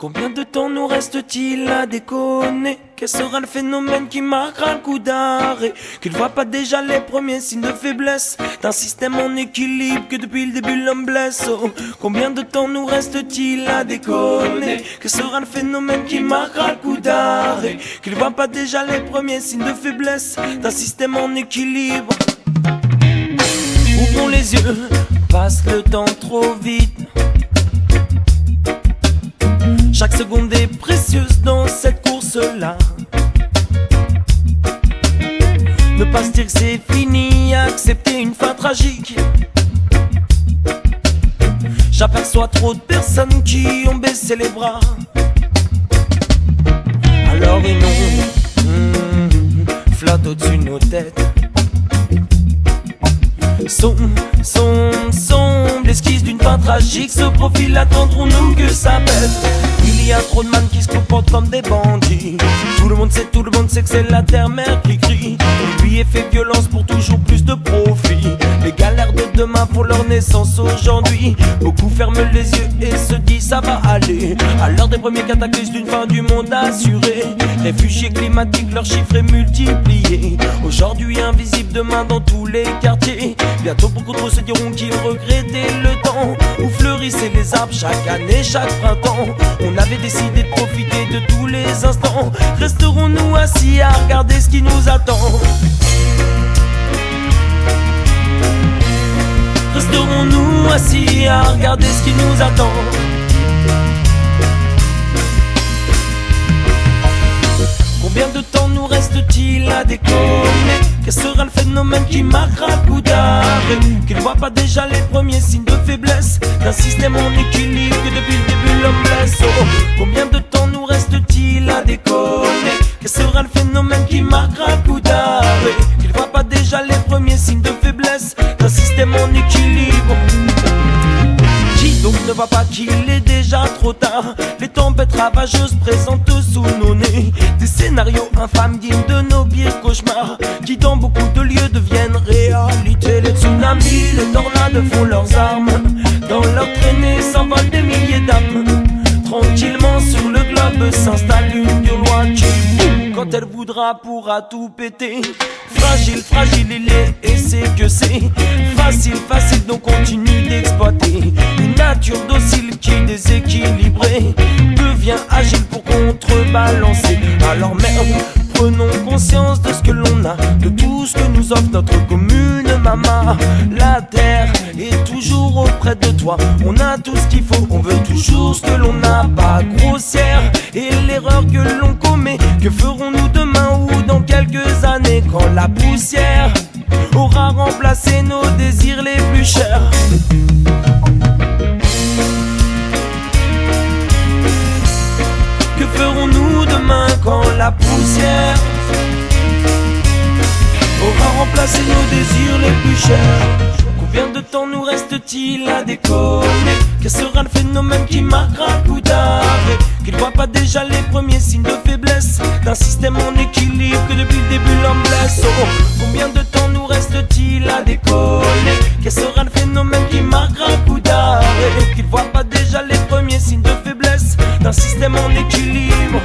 Combien de temps nous reste-t-il à déconner? Quel sera le phénomène qui marquera le coup d'arrêt? Qu'il voit pas déjà les premiers signes de faiblesse d'un système en équilibre que depuis le début l'homme blesse. Oh, combien de temps nous reste-t-il à déconner? Quel sera le phénomène qui marquera le coup d'arrêt? Qu'il voit pas déjà les premiers signes de faiblesse d'un système en équilibre. Ouvrons les yeux, passe le temps trop vite. Chaque seconde est précieuse dans cette course-là. Ne pas se dire que c'est fini, accepter une fin tragique. J'aperçois trop de personnes qui ont baissé les bras. Alors et non, flotte au-dessus de nos têtes. Sombre, l'esquisse d'une fin tragique se profile, attendrons-nous que ça pète. Il y a trop de man qui se comportent comme des bandits. Tout le monde sait que c'est la terre-mère qui crie. Et lui est fait violence pour toujours plus de profit. Les galères de demain pour leur naissance aujourd'hui. Beaucoup ferment les yeux et se disent ça va aller. À l'heure des premiers cataclysmes d'une fin du monde assurée. Réfugiés climatiques, leur chiffre est multiplié. Aujourd'hui invisible, demain dans tous les quartiers. Bientôt beaucoup trop se diront qu'ils regrettaient le temps où fleurissaient les arbres chaque année, chaque printemps. On avait décidé de profiter de tous les instants. Resterons-nous assis à regarder ce qui nous attend? Resterons-nous assis à regarder ce qui nous attend? Combien de temps nous reste-t-il à déconner? Quel sera le phénomène qui marquera le coup d'arrêt? Qu'il ne voit pas déjà les premiers signes de faiblesse d'un système en équilibre que depuis le début l'homme blesse. Oh, combien de temps nous reste-t-il à déconner? Quel sera le phénomène qui marquera le coup d'arrêt? Qu'il ne voit pas déjà les premiers signes de faiblesse d'un système en équilibre. Qui donc ne voit pas qu'il est déjà trop tard? Les tempêtes ravageuses présentes sous nos nez. Des scénarios infâmes dignes de nos pires cauchemars, qui dans beaucoup de lieux deviennent réalité. Les tsunamis, les tornades font leurs armes. Dans leur traînée s'envolent des milliers d'âmes. Tranquillement sur le globe s'installe une dure loi qui, quand elle voudra, pourra tout péter. Fragile, fragile il est et c'est que c'est facile, facile donc continue d'exploiter une nature docile qui déséquilibrée devient agile pour contrebalancer. Alors merde, prenons conscience de ce que l'on a, de tout ce que nous offre notre commune maman. La terre est toujours auprès de toi, on a tout ce qu'il faut, on veut toujours ce que l'on n'a pas. Grossière et l'erreur que l'on commet, que ferons-nous demain ou dans quelques années, quand la poussière aura remplacé nos désirs les plus chers? Que ferons-nous demain quand la poussière aura remplacé nos désirs les plus chers? Combien de temps nous reste-t-il à déconner? Quel sera le phénomène qui marquera le coup d'arrêt? Qu'il ne voit pas déjà les premiers signes de faiblesse d'un système en équilibre que depuis le début l'homme blesse. Oh, combien de temps nous reste-t-il à déconner? Quel sera le phénomène qui marquera le coup d'arrêt? Qu'il ne voit pas déjà les premiers signes de faiblesse d'un système en équilibre.